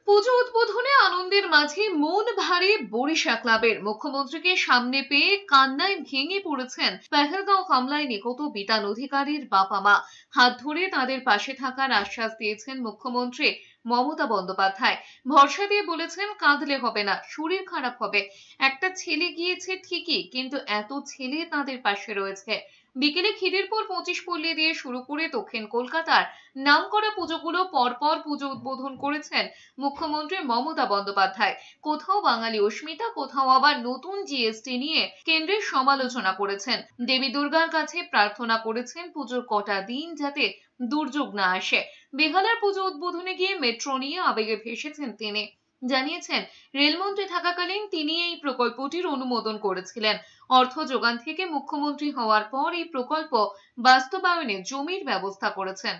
পুজো উদ্বোধনে আনন্দের মাঝে মন ভারে বরিশা ক্লাবের। মুখ্যমন্ত্রীকে সামনে পেয়ে কান্নায় ভেঙে পড়েছেন পেহেলগাঁও হামলায় নিহত বিতান অধিকারীর বাবা মা। হাত ধরে তাদের পাশে থাকার আশ্বাস দিয়েছেন মুখ্যমন্ত্রী মমতা বন্দ্যোপাধ্যায়। ভরসা দিয়ে বলেছেন, কাঁদলে হবে না, শরীর খারাপ হবে। একটা ছেলে গিয়েছে ঠিকই, কিন্তু এত ছেলে তাদের পাশে রয়েছে। বিকেলে খিদিরপুর 25 পল্লী দিয়ে শুরু করে দক্ষিণ কলকাতার নামকরা পুজোগুলো পরপর পুজো উদ্বোধন করেছেন মুখ্যমন্ত্রী মমতা বন্দ্যোপাধ্যায়। কোথাও বাঙালি অস্মিতা, কোথাও আবার নতুন জিএসটি নিয়ে কেন্দ্রের সমালোচনা করেছেন। দেবী দুর্গার কাছে প্রার্থনা করেছেন পুজোর কটা দিন যাতে দুর্যোগ না আসে। বেহালার পুজো উদ্বোধনে গিয়ে মেট্রো নিয়ে আবেগে ভেসেছেন তিনি। জানিয়েছেন, রেলমন্ত্রী থাকাকালীন তিনি এই প্রকল্পটির অনুমোদন করেছিলেন। অর্থ যোগান থেকে মুখ্যমন্ত্রী হওয়ার পর এই প্রকল্প বাস্তবায়নে জমির ব্যবস্থা করেছেন।